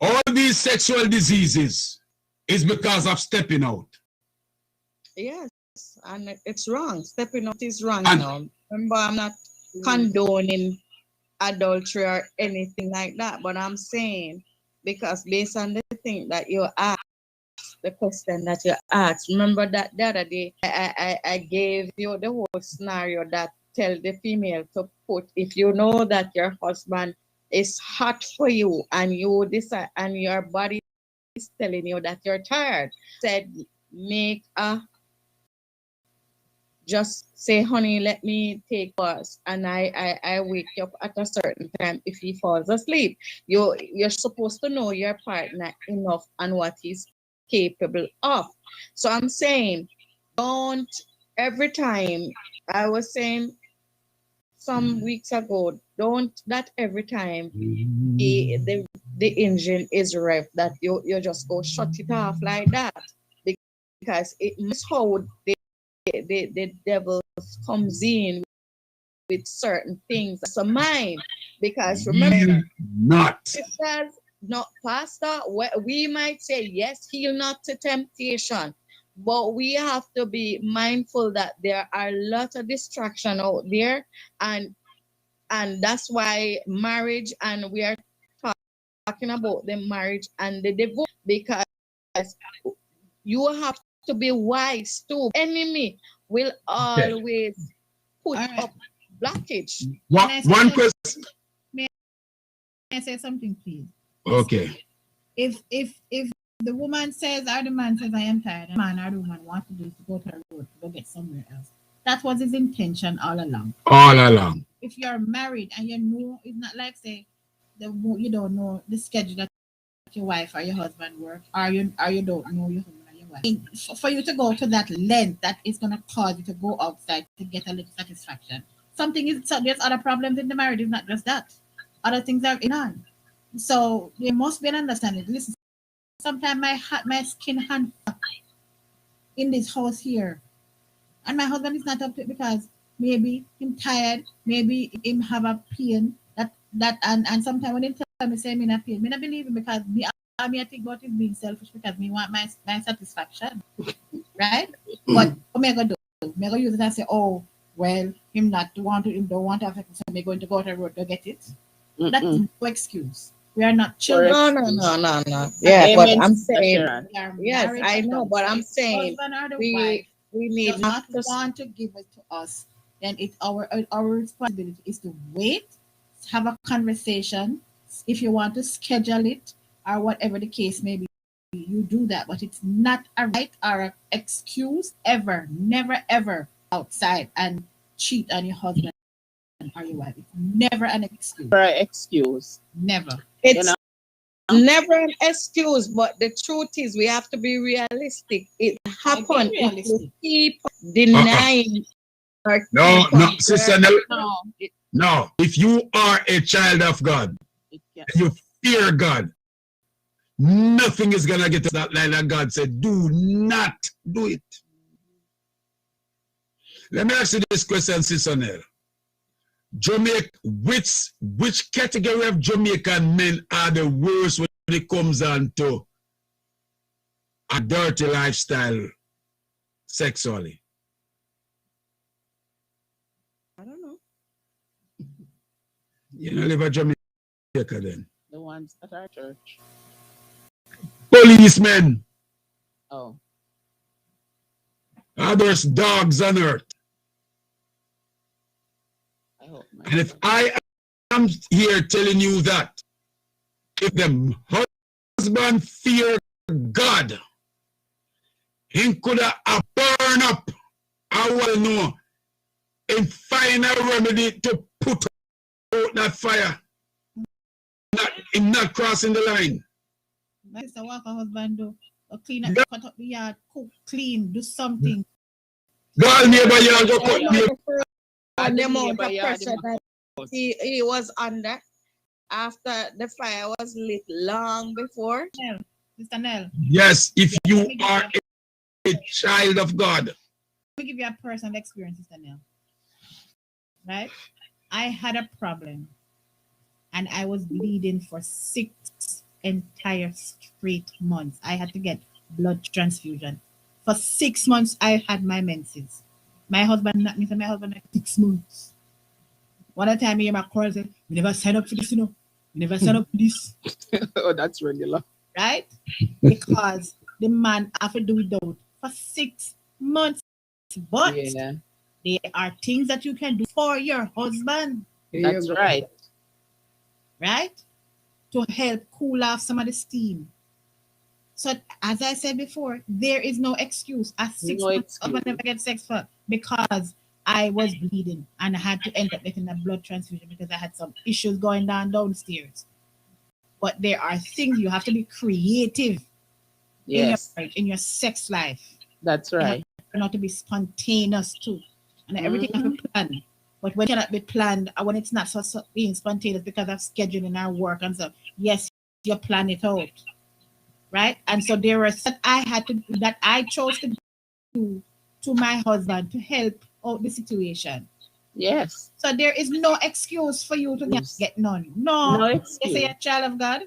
All these sexual diseases is because of stepping out. Yes, and it's wrong. Stepping out is wrong now. Remember, I'm not condoning adultery or anything like that, but I'm saying because based on the thing that you asked, the question that you asked, remember that the other day I gave you the whole scenario that tell the female to put, if you know that your husband is hot for you and you decide and your body is telling you that you're tired, said make a just say, honey, let me take pause, and I wake up at a certain time if he falls asleep. You're supposed to know your partner enough and what he's capable of. So I'm saying, don't every time. I was saying some weeks ago, don't that every time the engine is revved that you just go shut it off like that, because it must hold the devil comes in with certain things as a mind. Because remember, sisters, not pastor, we might say yes, heal not to temptation, but we have to be mindful that there are a lot of distraction out there, and that's why marriage, and we are talking about the marriage and the divorce, because you have to be wise too. Enemy will always put up blockage. One question. May I say something, please? Okay. If the woman says or the man says I am tired, and the man or the woman wants to do is to go to a road to go get somewhere else. That was his intention all along. All along. If you're married and you know, it's not like say you don't know the schedule that your wife or your husband work, or you don't know your husband or your wife. For you to go to that length, that is gonna cause you to go outside to get a little satisfaction. There's other problems in the marriage. It's not just that. Other things are going on. So there must be an understanding. Listen, sometimes my skin hand in this house here. And my husband is not up to it because maybe him tired, maybe him have a pain and sometimes when he tell me say me in a pain, me not believe him because me I think about him being selfish because me want my satisfaction. Right? But what me gonna do? Me gonna use it and say, oh well, him don't want to affect me, so me going to go to the road to get it. That's no excuse. We are not children. No. Yeah, but I'm saying, yes, married I know, adults. but I'm If saying husband or the wife we need does not to want to give it to us, then it's our responsibility is to wait, have a conversation. If you want to schedule it or whatever the case may be, you do that. But it's not a right or an excuse ever, never ever outside and cheat on your husband or your wife. It's never an excuse. For an excuse. Never. It's never an excuse, but the truth is we have to be realistic. It happened if we keep denying our No, sister, no. If you are a child of God, you fear God, nothing is gonna get us that line that God said, do not do it. Let me ask you this question, Sister Nell. Which category of Jamaican men are the worst when it comes on to a dirty lifestyle sexually? I don't know. You know, live in Jamaica then. The ones at our church. Policemen. Oh. Others dogs on earth. And if I am here telling you that if the husband fear God, he could have burned up, I will know, and find a remedy to put out that fire. Not crossing the line. My sister walk her husband do clean up, cut up the yard, cook, clean, do something. God neighbor yard go cut me. And the amount of pressure that he was under after the fire was lit long before. Sister Nell. Yes, if you are a child of God. Let me give you a personal experience, Sister Nell. Right? I had a problem and I was bleeding for 6 entire straight months. I had to get blood transfusion. For 6 months, I had my menses. My husband, not me, so my husband, like 6 months. One at a time, I hear my call say, we never sign up for this, you know. We never sign up for this. Oh, that's regular. Right? Because the man have to do without for 6 months. But there are things that you can do for your husband. That's right. Right? To help cool off some of the steam. So, as I said before, there is no excuse. At 6 months, I never get sex for because I was bleeding and I had to end up getting a blood transfusion because I had some issues going downstairs. But there are things you have to be creative in your sex life. That's right. You not to be spontaneous too. And everything has to be planned. But when it cannot be planned, when it's not so being spontaneous because of scheduling our work and stuff, yes, you plan it out. Right? And so there were that I chose to do to my husband to help out the situation. Yes. So there is no excuse for you to get none. No excuse. You say a child of God?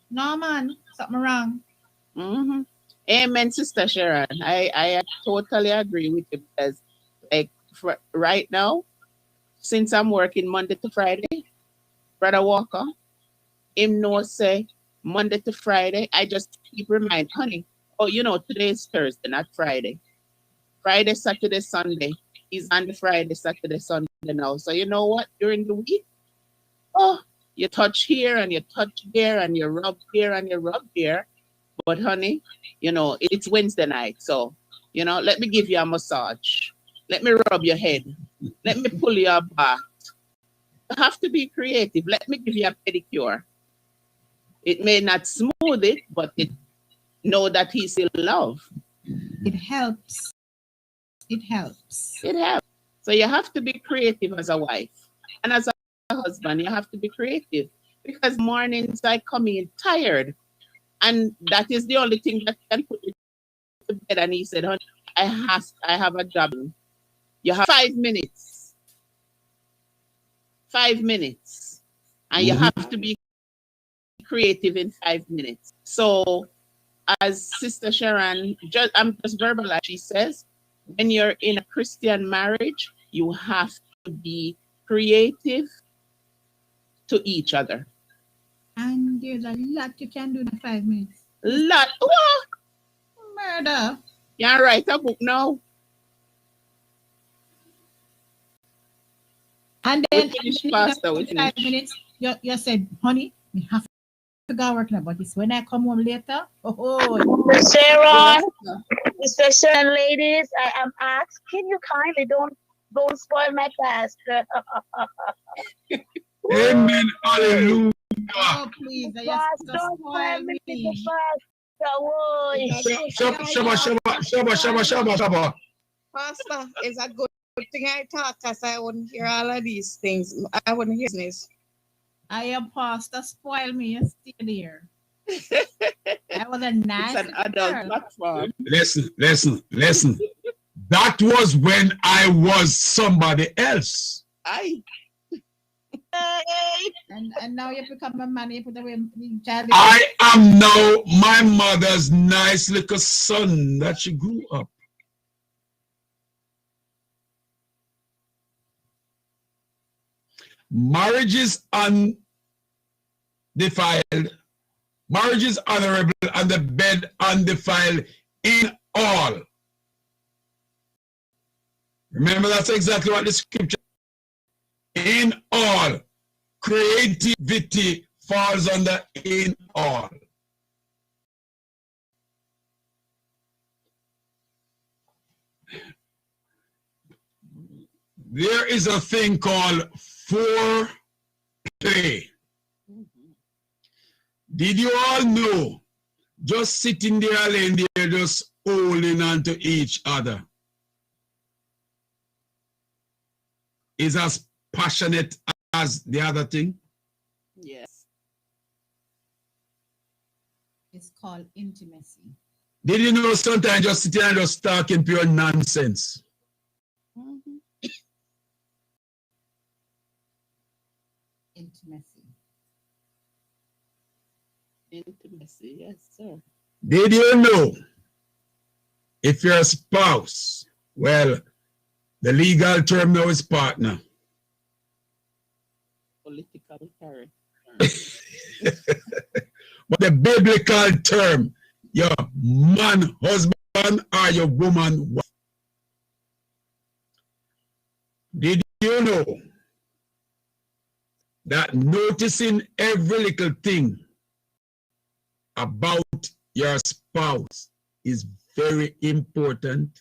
No, man. Something wrong. Mm-hmm. Amen, Sister Sharon. I totally agree with you because like right now, since I'm working Monday to Friday, Brother Walker, him no say Monday to Friday, I just keep remind, honey, oh, you know, today is Thursday, not Friday. Friday, Saturday, Sunday. He's on the Friday, Saturday, Sunday now. So you know what? During the week, you touch here and you touch there and you rub here and you rub there. But honey, you know, it's Wednesday night. So, you know, let me give you a massage. Let me rub your head. Let me pull your back. You have to be creative. Let me give you a pedicure. It may not smooth it, but it know that he's still love. It helps. It helps. It helps. So you have to be creative as a wife. And as a husband, you have to be creative. Because mornings I come in tired. And that is the only thing that can put me to bed. And he said, honey, I have a job. You have 5 minutes. 5 minutes. And you have to be creative in 5 minutes. So as Sister Sharon, I'm just verbalizing, she says, when you're in a Christian marriage, you have to be creative to each other. And there's a lot you can do in 5 minutes. Lot. What? Murder. You can write a book now. And then, Pastor, in 5 minutes, you said, honey, we have to go work now, but it's when I come home later. Mr. Sharon, Mr. Sharon, ladies, I am asked, can you kindly don't spoil my pastor? Amen. Hallelujah. Oh, please. Don't spoil me, Mr. Shabba. Pastor, it's a good thing I talk because I wouldn't hear all of these things. I wouldn't hear this. I am pastor, spoil me, you stay there. I was a nice It's an adult platform. Listen. That was when I was somebody else. And now you become a man, you put away the child. I am now my mother's nice little son that she grew up. Marriage is undefiled. Marriage is honorable and the bed undefiled in all. Remember, that's exactly what the scripture. In all. Creativity falls under in all. There is a thing called foreplay. Did you all know? Just sitting there alone, they're just holding on to each other. Is as passionate as the other thing? Yes. It's called intimacy. Did you know sometimes just sitting and just talking pure nonsense? Intimacy, yes, sir. Did you know if you're a spouse, well, the legal term now is partner. Political term. But the biblical term, your man, husband, or your woman, wife. Did you know that noticing every little thing about your spouse is very important?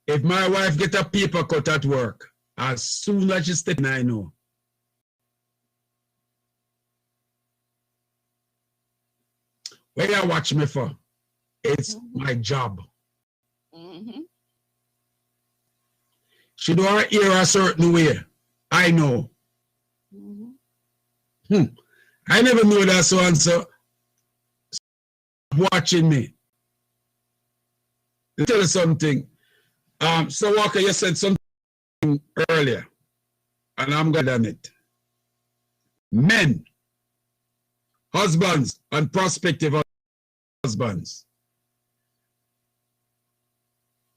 If my wife get a paper cut at work, as soon as she steps in, I know. What you watch me for? It's my job. She do her hair a certain way. I know. I never knew that so and so watching me. Let me tell you something. So Walker, you said something earlier, and I'm going to admit. Men, husbands, and prospective husbands.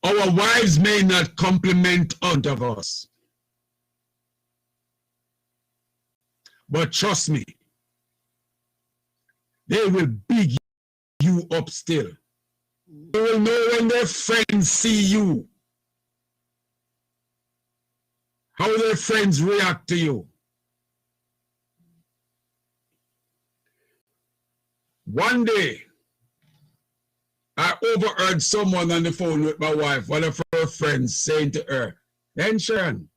Our wives may not compliment out of us. But trust me, they will big you up still. They will know when their friends see you, how their friends react to you. One day, I overheard someone on the phone with my wife, one of her friends, saying to her, "Then Sharon,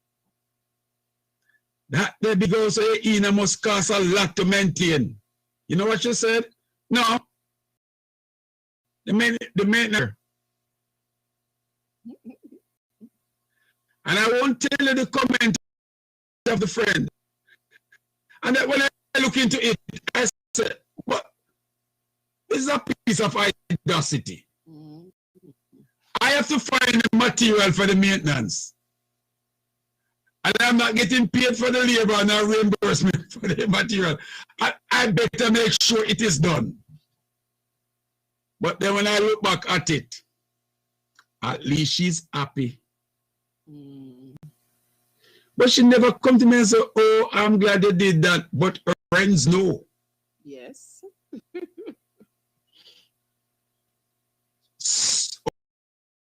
that baby girl say Ina must cost a lot to maintain." You know what she said? No. The maintenance. And I won't tell you the comment of the friend. And then when I look into it, I said, what? This is a piece of audacity. I have to find the material for the maintenance. And I'm not getting paid for the labor and no reimbursement for the material. I better make sure it is done. But then when I look back at it, at least she's happy. But she never come to me and say, oh, I'm glad they did that. But her friends know. Yes.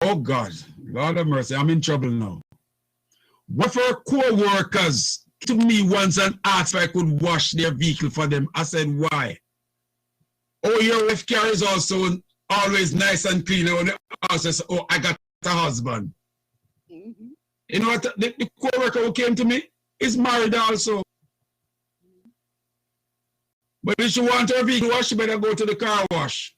Oh God, Lord of mercy, I'm in trouble now. What for co-workers to me once and asked if I could wash their vehicle for them? I said, why? Oh, your wife carries also always nice and clean. And the house says, oh, I got a husband. You know what? The co-worker who came to me is married also. But if she wants her vehicle wash, she better go to the car wash.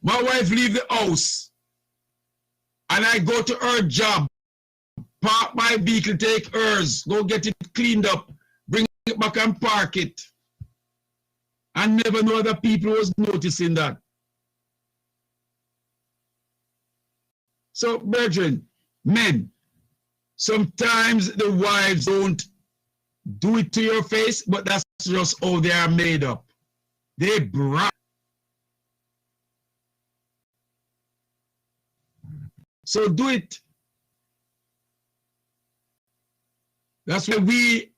My wife leave the house and I go to her job, park my vehicle, take hers, go get it cleaned up, bring it back and park it. I never know other people was noticing that. So, brethren, men, sometimes the wives don't do it to your face, but that's just how they are made up. They brag. So do it. That's why we,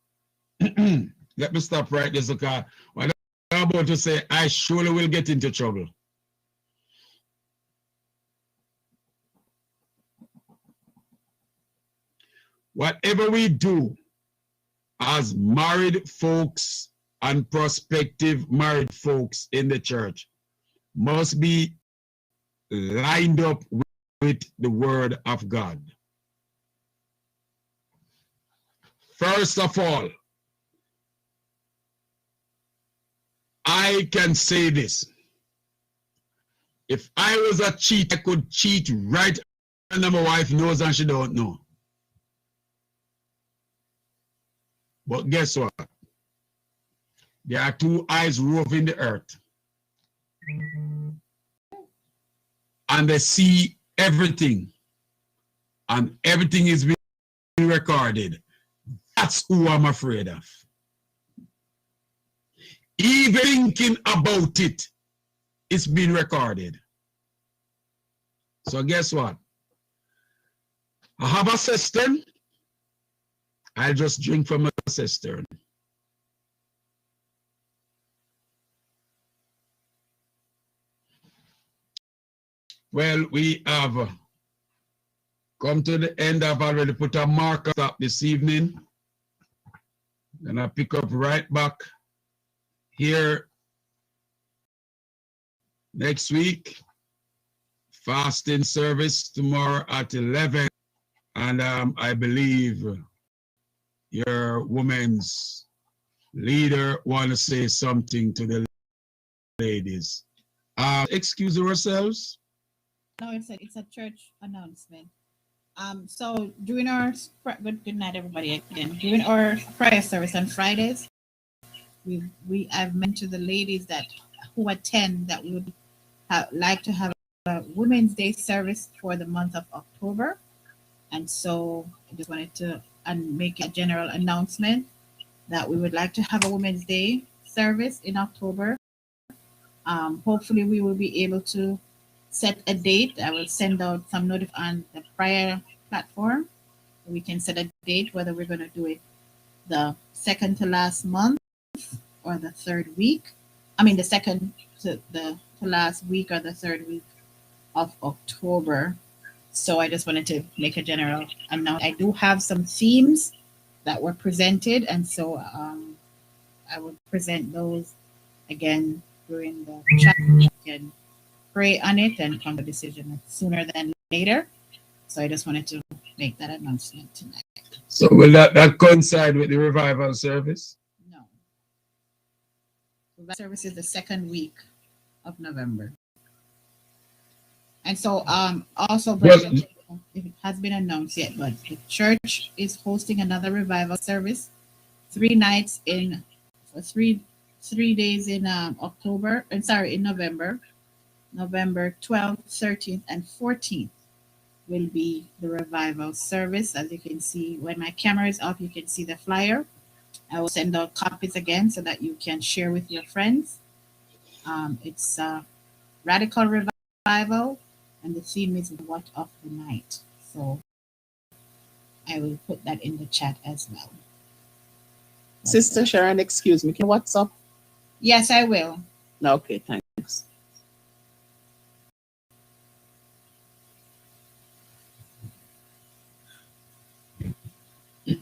let me stop right there, because what I'm about to say, I surely will get into trouble. Whatever we do as married folks and prospective married folks in the church must be lined up with the word of God. First of all, I can say this. If I was a cheat, I could cheat right under my wife knows and she don't know. But guess what? There are two eyes roving the earth. And they see everything. And everything is being recorded. That's who I'm afraid of. Even thinking about it, it's being recorded. So guess what? I have a cistern. I'll just drink from a cistern. Well, we have come to the end. I've already put a marker up this evening. And I pick up right back here next week. Fasting service tomorrow at 11. And I believe your woman's leader want to say something to the ladies. Excuse ourselves. No, it's a church announcement. So during our good night everybody again. During our prayer service on Fridays, I've mentioned to the ladies that who attend that we would like to have a Women's Day service for the month of October, and so I just wanted to make a general announcement that we would like to have a Women's Day service in October. Hopefully we will be able to set a date. I will send out some notif on the prior platform. We can set a date whether we're going to do it the second to last month or the third week. I mean the second to last week or the third week of October. So I just wanted to make a general announcement. I do have some themes that were presented, and so I will present those again during the chat. You can pray on it and come to a decision sooner than later. So I just wanted to make that announcement tonight. So will that coincide with the revival service? No. That service is the second week of November. And so also, Well, Brendan, if it has been announced yet, but the church is hosting another revival service, 3 nights in, for 3 days in October, and sorry, in November 12th, 13th, and 14th will be the revival service. As you can see, when my camera is off, you can see the flyer. I will send out copies again so that you can share with your friends. It's Radical Revival, and the theme is What of the Night. So I will put that in the chat as well. Sister Sharon, excuse me, can you WhatsApp? Yes, I will. Okay, thanks.